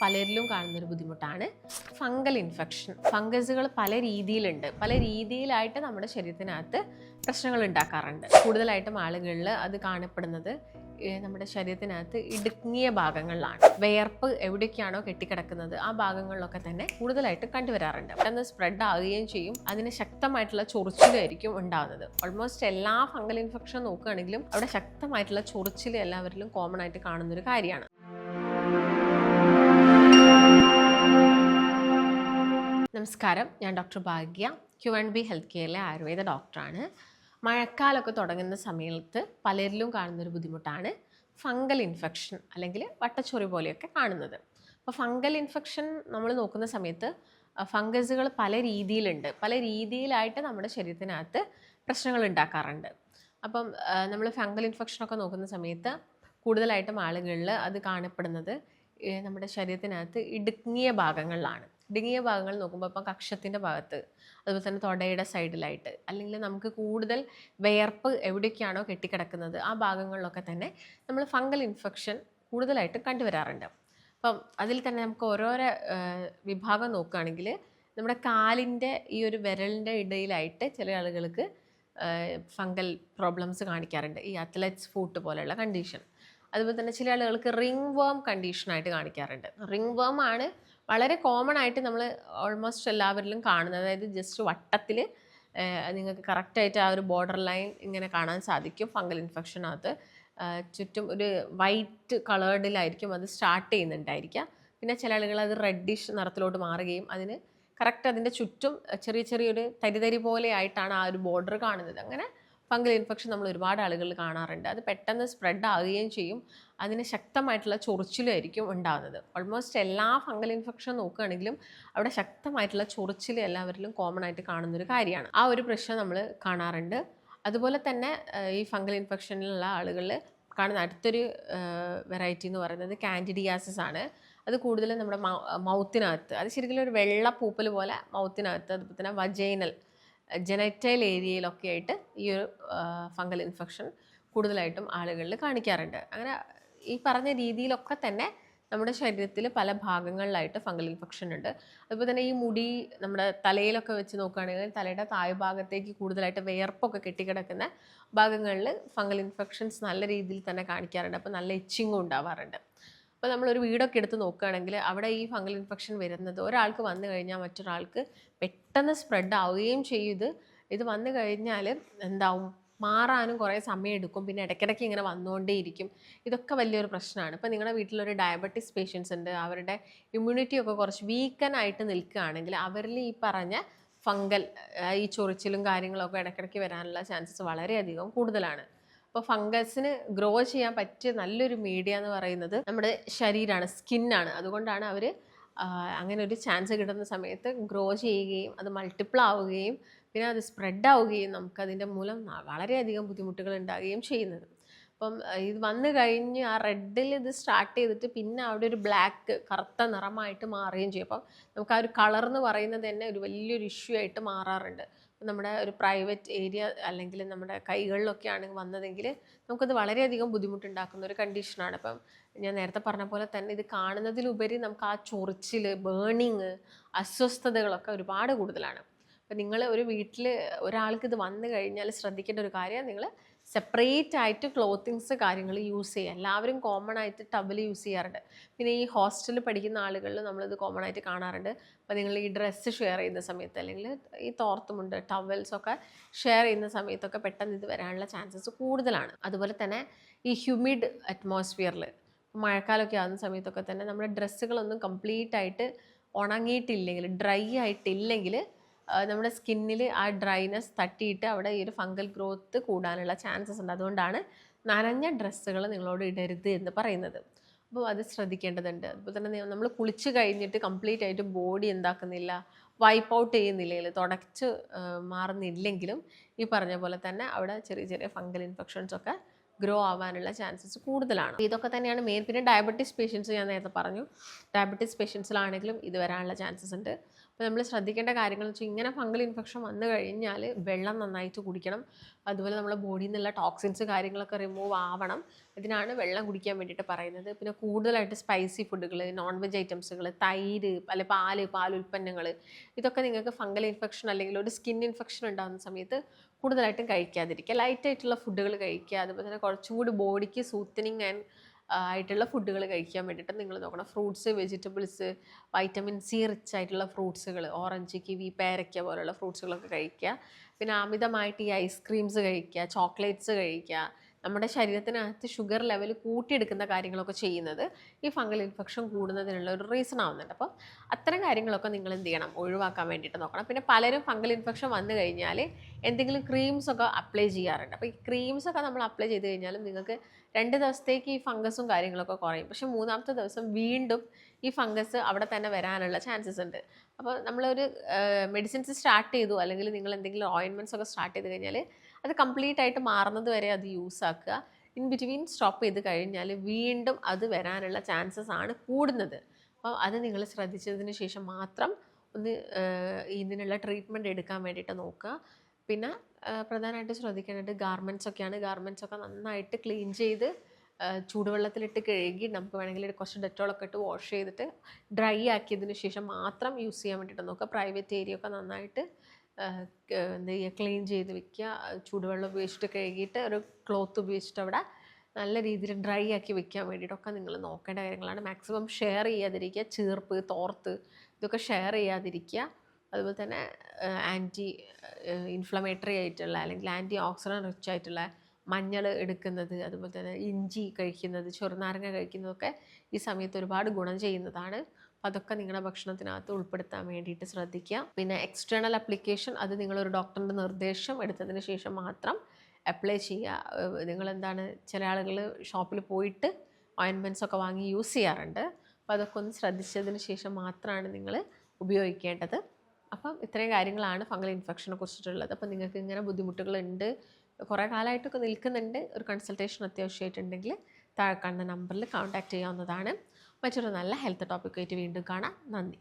പലരിലും കാണുന്നൊരു ബുദ്ധിമുട്ടാണ് ഫംഗൽ ഇൻഫെക്ഷൻ. ഫംഗസുകൾ പല രീതിയിലുണ്ട്, പല രീതിയിലായിട്ട് നമ്മുടെ ശരീരത്തിനകത്ത് പ്രശ്നങ്ങൾ ഉണ്ടാക്കാറുണ്ട്. കൂടുതലായിട്ടും ആളുകളിൽ അത് കാണപ്പെടുന്നത് നമ്മുടെ ശരീരത്തിനകത്ത് ഇടുങ്ങിയ ഭാഗങ്ങളിലാണ്. വിയർപ്പ് എവിടെയൊക്കെയാണോ കെട്ടിക്കിടക്കുന്നത് ആ ഭാഗങ്ങളിലൊക്കെ തന്നെ കൂടുതലായിട്ട് കണ്ടുവരാറുണ്ട്. പെട്ടെന്ന് സ്പ്രെഡ് ആവുകയും ചെയ്യും. അതിന് ശക്തമായിട്ടുള്ള ചൊറിച്ചിലായിരിക്കും ഉണ്ടാകുന്നത്. ഓൾമോസ്റ്റ് എല്ലാ ഫംഗൽ ഇൻഫെക്ഷൻ നോക്കുകയാണെങ്കിലും അവിടെ ശക്തമായിട്ടുള്ള ചൊറിച്ചിൽ എല്ലാവരിലും കോമൺ ആയിട്ട് കാണുന്നൊരു കാര്യമാണ്. നമസ്കാരം, ഞാൻ ഡോക്ടർ ഭാഗ്യ, Q&B ഹെൽത്ത് കെയറിലെ ആയുർവേദ ഡോക്ടറാണ്. മഴക്കാലമൊക്കെ തുടങ്ങുന്ന സമയത്ത് പലരിലും കാണുന്നൊരു ബുദ്ധിമുട്ടാണ് ഫംഗൽ ഇൻഫെക്ഷൻ അല്ലെങ്കിൽ വട്ടച്ചൊറി പോലെയൊക്കെ കാണുന്നത്. അപ്പോൾ ഫംഗൽ ഇൻഫെക്ഷൻ നമ്മൾ നോക്കുന്ന സമയത്ത് ഫംഗസുകൾ പല രീതിയിലുണ്ട്, പല രീതിയിലായിട്ട് നമ്മുടെ ശരീരത്തിനകത്ത് പ്രശ്നങ്ങൾ ഉണ്ടാക്കാറുണ്ട്. അപ്പം നമ്മൾ ഫംഗൽ ഇൻഫെക്ഷനൊക്കെ നോക്കുന്ന സമയത്ത് കൂടുതലായിട്ടും ആളുകളിൽ അത് കാണപ്പെടുന്നത് നമ്മുടെ ശരീരത്തിനകത്ത് ഇടുങ്ങിയ ഭാഗങ്ങളിലാണ്. ഇടുങ്ങിയ ഭാഗങ്ങൾ നോക്കുമ്പോൾ ഇപ്പം കക്ഷത്തിൻ്റെ ഭാഗത്ത്, അതുപോലെ തന്നെ തൊടയുടെ സൈഡിലായിട്ട്, അല്ലെങ്കിൽ നമുക്ക് കൂടുതൽ വിയർപ്പ് എവിടെയൊക്കെയാണോ കെട്ടിക്കിടക്കുന്നത് ആ ഭാഗങ്ങളിലൊക്കെ തന്നെ നമ്മൾ ഫംഗൽ ഇൻഫെക്ഷൻ കൂടുതലായിട്ട് കണ്ടുവരാറുണ്ട്. അപ്പം അതിൽ തന്നെ നമുക്ക് ഓരോരോ വിഭാഗം നോക്കുകയാണെങ്കിൽ നമ്മുടെ കാലിൻ്റെ ഈ ഒരു വിരലിൻ്റെ ഇടയിലായിട്ട് ചില ആളുകൾക്ക് ഫംഗൽ പ്രോബ്ലംസ് കാണിക്കാറുണ്ട്, ഈ അത്ലറ്റ്സ് ഫൂട്ട് പോലെയുള്ള കണ്ടീഷൻ. അതുപോലെ തന്നെ ചില ആളുകൾക്ക് റിംഗ് വേം കണ്ടീഷനായിട്ട് കാണിക്കാറുണ്ട്. റിംഗ് വേം ആണ് വളരെ കോമൺ ആയിട്ട് നമ്മൾ ഓൾമോസ്റ്റ് എല്ലാവരിലും കാണുന്നത്. അതായത് ജസ്റ്റ് വട്ടത്തിൽ നിങ്ങൾക്ക് കറക്റ്റായിട്ട് ആ ഒരു ബോർഡർ ലൈൻ ഇങ്ങനെ കാണാൻ സാധിക്കും. ഫംഗൽ ഇൻഫെക്ഷനകത്ത് ചുറ്റും ഒരു വൈറ്റ് കളേർഡിലായിരിക്കും അത് സ്റ്റാർട്ട് ചെയ്യുന്നുണ്ടായിരിക്കുക. പിന്നെ ചില ആളുകൾ അത് റെഡിഷ് നിറത്തിലോട്ട് മാറുകയും അതിന് കറക്റ്റ് അതിൻ്റെ ചുറ്റും ചെറിയ ചെറിയൊരു തരിതരി പോലെ ആയിട്ടാണ് ആ ഒരു ബോർഡർ കാണുന്നത്. അങ്ങനെ ഫംഗൽ ഇൻഫെക്ഷൻ നമ്മൾ ഒരുപാട് ആളുകൾ കാണാറുണ്ട്. അത് പെട്ടെന്ന് സ്പ്രെഡ് ആവുകയും ചെയ്യും. അതിന് ശക്തമായിട്ടുള്ള ചൊറിച്ചിലായിരിക്കും ഉണ്ടാകുന്നത്. ഓൾമോസ്റ്റ് എല്ലാ ഫംഗൽ ഇൻഫെക്ഷൻ നോക്കുകയാണെങ്കിലും അവിടെ ശക്തമായിട്ടുള്ള ചൊറിച്ചിൽ എല്ലാവരിലും കോമൺ ആയിട്ട് കാണുന്നൊരു കാര്യമാണ്. ആ ഒരു പ്രശ്നം നമ്മൾ കാണാറുണ്ട്. അതുപോലെ തന്നെ ഈ ഫംഗൽ ഇൻഫെക്ഷനിലുള്ള ആളുകളിൽ കാണുന്ന അടുത്തൊരു വെറൈറ്റി എന്ന് പറയുന്നത് കാൻഡിഡിയാസിസ് ആണ്. അത് കൂടുതലും നമ്മുടെ മൗത്തിനകത്ത്, അത് ശരിക്കും ഒരു വെള്ള പൂപ്പൽ പോലെ മൗത്തിനകത്ത്, അതുപോലെ തന്നെ വജൈനൽ ജെനൈറ്റൈൽ ഏരിയയിലൊക്കെ ആയിട്ട് ഈ ഒരു ഫംഗൽ ഇൻഫെക്ഷൻ കൂടുതലായിട്ടും ആളുകളിൽ കാണിക്കാറുണ്ട്. അങ്ങനെ ഈ പറഞ്ഞ രീതിയിലൊക്കെ തന്നെ നമ്മുടെ ശരീരത്തിൽ പല ഭാഗങ്ങളിലായിട്ട് ഫംഗൽ ഇൻഫെക്ഷൻ ഉണ്ട്. അതുപോലെ തന്നെ ഈ മുടി നമ്മുടെ തലയിലൊക്കെ വെച്ച് നോക്കുകയാണെങ്കിൽ തലയുടെ താഴ്ഭാഗത്തേക്ക് കൂടുതലായിട്ട് വിയർപ്പൊക്കെ കെട്ടിക്കിടക്കുന്ന ഭാഗങ്ങളിൽ ഫംഗൽ ഇൻഫെക്ഷൻസ് നല്ല രീതിയിൽ തന്നെ കാണിക്കാറുണ്ട്. അപ്പോൾ നല്ല ഇച്ചിങ്ങും ഉണ്ടാവാറുണ്ട്. അപ്പോൾ നമ്മളൊരു വീടൊക്കെ എടുത്ത് നോക്കുകയാണെങ്കിൽ അവിടെ ഈ ഫംഗൽ ഇൻഫെക്ഷൻ വരുന്നത് ഒരാൾക്ക് വന്നു കഴിഞ്ഞാൽ മറ്റൊരാൾക്ക് പെട്ടെന്ന് സ്പ്രെഡ് ആവുകയും ചെയ്യും. ഇത് വന്നു കഴിഞ്ഞാൽ എന്താവും, മാറാനും കുറേ സമയം എടുക്കും. പിന്നെ ഇടയ്ക്കിടയ്ക്ക് ഇങ്ങനെ വന്നുകൊണ്ടേയിരിക്കും. ഇതൊക്കെ വലിയൊരു പ്രശ്നമാണ്. ഇപ്പോൾ നിങ്ങളുടെ വീട്ടിലൊരു ഡയബറ്റിസ് പേഷ്യൻസ് ഉണ്ട്, അവരുടെ ഇമ്മ്യൂണിറ്റിയൊക്കെ കുറച്ച് വീക്കനായിട്ട് നിൽക്കുകയാണെങ്കിൽ അവരിൽ ഈ പറഞ്ഞ ഫംഗൽ ഈ ചൊറിച്ചിലും കാര്യങ്ങളൊക്കെ ഇടയ്ക്കിടയ്ക്ക് വരാനുള്ള ചാൻസസ് വളരെയധികം കൂടുതലാണ്. അപ്പോൾ ഫംഗസിന് ഗ്രോ ചെയ്യാൻ പറ്റിയ നല്ലൊരു മീഡിയ എന്ന് പറയുന്നത് നമ്മുടെ ശരീരമാണ്, സ്കിന്നാണ്. അതുകൊണ്ടാണ് അവർ അങ്ങനെ ഒരു ചാൻസ് കിട്ടുന്ന സമയത്ത് ഗ്രോ ചെയ്യുകയും അത് മൾട്ടിപ്പിൾ ആവുകയും പിന്നെ അത് സ്പ്രെഡ് ആവുകയും നമുക്കതിൻ്റെ മൂലം വളരെയധികം ബുദ്ധിമുട്ടുകൾ ഉണ്ടാകുകയും ചെയ്യുന്നത്. അപ്പം ഇത് വന്നു കഴിഞ്ഞ് ആ റെഡിൽ ഇത് സ്റ്റാർട്ട് ചെയ്തിട്ട് പിന്നെ അവിടെ ഒരു ബ്ലാക്ക് കറുത്ത നിറമായിട്ട് മാറുകയും ചെയ്യും. അപ്പം നമുക്ക് ആ ഒരു കളർ എന്ന് പറയുന്നത് തന്നെ ഒരു വലിയൊരു ഇഷ്യൂ ആയിട്ട് മാറാറുണ്ട്. നമ്മുടെ ഒരു പ്രൈവറ്റ് ഏരിയ അല്ലെങ്കിൽ നമ്മുടെ കൈകളിലൊക്കെയാണ് വന്നതെങ്കിൽ നമുക്കത് വളരെയധികം ബുദ്ധിമുട്ടുണ്ടാക്കുന്ന ഒരു കണ്ടീഷനാണ്. അപ്പം ഞാൻ നേരത്തെ പറഞ്ഞ പോലെ തന്നെ ഇത് കാണുന്നതിലുപരി നമുക്ക് ആ ചൊറിച്ചിൽ, ബേണിങ്, അസ്വസ്ഥതകളൊക്കെ ഒരുപാട് കൂടുതലാണ്. അപ്പം നിങ്ങൾ ഒരു വീട്ടിൽ ഒരാൾക്ക് ഇത് വന്നു കഴിഞ്ഞാൽ ശ്രദ്ധിക്കേണ്ട ഒരു കാര്യം, നിങ്ങൾ സെപ്പറേറ്റ് ആയിട്ട് ക്ലോത്തിങ്സ് കാര്യങ്ങൾ യൂസ് ചെയ്യുക. എല്ലാവരും കോമൺ ആയിട്ട് ടവൽ യൂസ് ചെയ്യാറുണ്ട്. പിന്നെ ഈ ഹോസ്റ്റലിൽ പഠിക്കുന്ന ആളുകളിൽ നമ്മളിത് കോമൺ ആയിട്ട് കാണാറുണ്ട്. അപ്പോൾ നിങ്ങൾ ഈ ഡ്രസ്സ് ഷെയർ ചെയ്യുന്ന സമയത്ത് അല്ലെങ്കിൽ ഈ തോർത്തുമുണ്ട്, ടവൽസൊക്കെ ഷെയർ ചെയ്യുന്ന സമയത്തൊക്കെ പെട്ടെന്ന് ഇത് വരാനുള്ള ചാൻസസ് കൂടുതലാണ്. അതുപോലെ തന്നെ ഈ ഹ്യൂമിഡ് അറ്റ്മോസ്ഫിയറിൽ മഴക്കാലമൊക്കെ ആകുന്ന സമയത്തൊക്കെ തന്നെ നമ്മുടെ ഡ്രസ്സുകളൊന്നും കംപ്ലീറ്റ് ആയിട്ട് ഉണങ്ങിയിട്ടില്ലെങ്കിൽ, ഡ്രൈ ആയിട്ടില്ലെങ്കിൽ നമ്മുടെ സ്കിന്നിൽ ആ ഡ്രൈനെസ് തട്ടിയിട്ട് അവിടെ ഈ ഒരു ഫംഗൽ ഗ്രോത്ത് കൂടാനുള്ള ചാൻസസ് ഉണ്ട്. അതുകൊണ്ടാണ് നനഞ്ഞ ഡ്രസ്സുകൾ നിങ്ങളോട് ഇടരുത് എന്ന് പറയുന്നത്. അപ്പോൾ അത് ശ്രദ്ധിക്കേണ്ടതുണ്ട്. അതുപോലെ തന്നെ നമ്മൾ കുളിച്ച് കഴിഞ്ഞിട്ട് കംപ്ലീറ്റ് ആയിട്ട് ബോഡി എന്താക്കുന്നില്ല, വൈപ്പ് ഔട്ട് ചെയ്യുന്നില്ലെങ്കിൽ, തുടച്ച് മാറുന്നില്ലെങ്കിലും ഈ പറഞ്ഞ പോലെ തന്നെ അവിടെ ചെറിയ ചെറിയ ഫംഗൽ ഇൻഫെക്ഷൻസൊക്കെ ഗ്രോ ആവാനുള്ള ചാൻസസ് കൂടുതലാണ്. ഇതൊക്കെ തന്നെയാണ് മെയിൻ. പിന്നെ ഡയബറ്റീസ് പേഷ്യൻസ് ഞാൻ നേരത്തെ പറഞ്ഞു, ഡയബറ്റീസ് പേഷ്യൻസിലാണെങ്കിലും ഇത് വരാനുള്ള ചാൻസസ് ഉണ്ട്. അപ്പോൾ നമ്മൾ ശ്രദ്ധിക്കേണ്ട കാര്യങ്ങൾ എന്ന് വെച്ചാൽ ഇങ്ങനെ ഫംഗൽ ഇൻഫെക്ഷൻ വന്നു കഴിഞ്ഞാൽ വെള്ളം നന്നായിട്ട് കുടിക്കണം. അതുപോലെ നമ്മുടെ ബോഡിയിൽ നിന്നുള്ള ടോക്സിൻസ് കാര്യങ്ങളൊക്കെ റിമൂവ് ആവണം. ഇതിനാണ് വെള്ളം കുടിക്കാൻ വേണ്ടിയിട്ട് പറയുന്നത്. പിന്നെ കൂടുതലായിട്ട് സ്പൈസി ഫുഡുകൾ, നോൺ വെജ് ഐറ്റംസുകൾ, തൈര്, അല്ലെ പാലുൽപ്പന്നങ്ങൾ, ഇതൊക്കെ നിങ്ങൾക്ക് ഫംഗൽ ഇൻഫെക്ഷൻ അല്ലെങ്കിൽ ഒരു സ്കിൻ ഇൻഫെക്ഷൻ ഉണ്ടാകുന്ന സമയത്ത് കൂടുതലായിട്ടും കഴിക്കാതിരിക്കുക. ലൈറ്റായിട്ടുള്ള ഫുഡുകൾ കഴിക്കുക. അതുപോലെ തന്നെ കുറച്ചും കൂടി ബോഡിക്ക് സൂത്തനിങ് ആയിട്ടുള്ള ഫുഡുകൾ കഴിക്കാൻ വേണ്ടിയിട്ട് നിങ്ങൾ നോക്കണം. Fruits, vegetables, vitamin C rich ആയിട്ടുള്ള ഫ്രൂട്ട്സുകൾ, ഓറഞ്ച്, കിവി, പേരയ്ക്ക പോലുള്ള ഫ്രൂട്ട്സുകളൊക്കെ കഴിക്കുക. പിന്നെ അമിതമായിട്ട് ഈ ഐസ്ക്രീംസ് കഴിക്കുക, ചോക്ലേറ്റ്സ് കഴിക്കുക, നമ്മുടെ ശരീരത്തിനകത്ത് ഷുഗർ ലെവൽ കൂട്ടിയെടുക്കുന്ന കാര്യങ്ങളൊക്കെ ചെയ്യുന്നത് ഈ ഫംഗൽ ഇൻഫെക്ഷൻ കൂടുന്നതിനുള്ള ഒരു റീസൺ ആവുന്നുണ്ട്. അപ്പം അത്തരം കാര്യങ്ങളൊക്കെ നിങ്ങൾ എന്ത് ചെയ്യണം, ഒഴിവാക്കാൻ വേണ്ടിയിട്ട് നോക്കണം. പിന്നെ പലരും ഫംഗൽ ഇൻഫെക്ഷൻ വന്നു കഴിഞ്ഞാൽ എന്തെങ്കിലും ക്രീംസൊക്കെ അപ്ലൈ ചെയ്യാറുണ്ട്. അപ്പോൾ ഈ ക്രീംസൊക്കെ നമ്മൾ അപ്ലൈ ചെയ്ത് കഴിഞ്ഞാലും നിങ്ങൾക്ക് 2 ദിവസത്തേക്ക് ഈ ഫംഗസും കാര്യങ്ങളൊക്കെ കുറയും. പക്ഷേ 3-ാമത്തെ ദിവസം വീണ്ടും ഈ ഫംഗസ് അവിടെ തന്നെ വരാനുള്ള ചാൻസസ് ഉണ്ട്. അപ്പോൾ നമ്മളൊരു മെഡിസിൻസ് സ്റ്റാർട്ട് ചെയ്തു, അല്ലെങ്കിൽ നിങ്ങൾ എന്തെങ്കിലും ഓയിൻമെൻറ്റ്സ് ഒക്കെ സ്റ്റാർട്ട് ചെയ്ത് കഴിഞ്ഞാൽ അത് കംപ്ലീറ്റ് ആയിട്ട് മാറുന്നത് വരെ അത് യൂസ് ആക്കുക. ഇൻ ബിറ്റ്വീൻ സ്റ്റോപ്പ് ചെയ്ത് കഴിഞ്ഞാൽ വീണ്ടും അത് വരാനുള്ള ചാൻസസ് ആണ് കൂടുന്നത്. അപ്പോൾ അത് നിങ്ങൾ ശ്രദ്ധിച്ചതിന് ശേഷം മാത്രം ഒന്ന് ഇതിനുള്ള ട്രീറ്റ്മെൻറ്റ് എടുക്കാൻ വേണ്ടിയിട്ട് നോക്കുക. പിന്നെ പ്രധാനമായിട്ട് ശ്രദ്ധിക്കേണ്ടത് ഗാർമെൻറ്റ്സൊക്കെയാണ്. ഗാർമെൻറ്റ്സൊക്കെ നന്നായിട്ട് ക്ലീൻ ചെയ്ത് ചൂടുവെള്ളത്തിലിട്ട് കഴുകി നമുക്ക് വേണമെങ്കിൽ കുറച്ച് ഡെറ്റോളൊക്കെ ഇട്ട് വാഷ് ചെയ്തിട്ട് ഡ്രൈ ആക്കിയതിന് ശേഷം മാത്രം യൂസ് ചെയ്യാൻ വേണ്ടിയിട്ട് നോക്കുക. പ്രൈവറ്റ് ഏരിയ ഒക്കെ നന്നായിട്ട് എന്താ ചെയ്യുക, ക്ലീൻ ചെയ്ത് വെക്കുക. ചൂടുവെള്ളം ഉപയോഗിച്ചിട്ട് കഴുകിയിട്ട് ഒരു ക്ലോത്ത് ഉപയോഗിച്ചിട്ട് അവിടെ നല്ല രീതിയിൽ ഡ്രൈ ആക്കി വെക്കാൻ വേണ്ടിയിട്ടൊക്കെ നിങ്ങൾ നോക്കേണ്ട കാര്യങ്ങളാണ്. മാക്സിമം ഷെയർ ചെയ്യാതിരിക്കുക. ചീർപ്പ്, തോർത്ത്, ഇതൊക്കെ ഷെയർ ചെയ്യാതിരിക്കുക. അതുപോലെ തന്നെ ആൻറ്റി ഇൻഫ്ലമേറ്ററി ആയിട്ടുള്ള അല്ലെങ്കിൽ ആൻറ്റി ഓക്സിഡൻറ്റ് റിച്ച് ആയിട്ടുള്ള മഞ്ഞൾ എടുക്കുന്നത്, അതുപോലെ തന്നെ ഇഞ്ചി കഴിക്കുന്നത്, ചെറുനാരങ്ങ കഴിക്കുന്നതൊക്കെ ഈ സമയത്ത് ഒരുപാട് ഗുണം ചെയ്യുന്നതാണ്. അപ്പോൾ അതൊക്കെ നിങ്ങളുടെ ഭക്ഷണത്തിനകത്ത് ഉൾപ്പെടുത്താൻ വേണ്ടിയിട്ട് ശ്രദ്ധിക്കുക. പിന്നെ എക്സ്റ്റേണൽ അപ്ലിക്കേഷൻ, അത് നിങ്ങളൊരു ഡോക്ടറിൻ്റെ നിർദ്ദേശം എടുത്തതിന് ശേഷം മാത്രം അപ്ലൈ ചെയ്യുക. നിങ്ങളെന്താണ്, ചില ആളുകൾ ഷോപ്പിൽ പോയിട്ട് ഓയിൻമെൻറ്റ്സ് ഒക്കെ വാങ്ങി യൂസ് ചെയ്യാറുണ്ട്. അപ്പോൾ അതൊക്കെ ഒന്ന് ശ്രദ്ധിച്ചതിന് ശേഷം മാത്രമാണ് നിങ്ങൾ ഉപയോഗിക്കേണ്ടത്. അപ്പം ഇത്രയും കാര്യങ്ങളാണ് ഫംഗൽ ഇൻഫെക്ഷനെ കുറിച്ചിട്ടുള്ളത്. അപ്പം നിങ്ങൾക്ക് ഇങ്ങനെ ബുദ്ധിമുട്ടുകളുണ്ട്, കുറേ കാലമായിട്ടൊക്കെ നിൽക്കുന്നുണ്ട്, ഒരു കൺസൾട്ടേഷൻ അത്യാവശ്യമായിട്ടുണ്ടെങ്കിൽ താഴെ കാണുന്ന നമ്പറിൽ കോൺടാക്റ്റ് ചെയ്യാവുന്നതാണ്. മറ്റൊരു നല്ല ഹെൽത്ത് ടോപ്പിക്കായിട്ട് വീണ്ടും കാണാം. നന്ദി.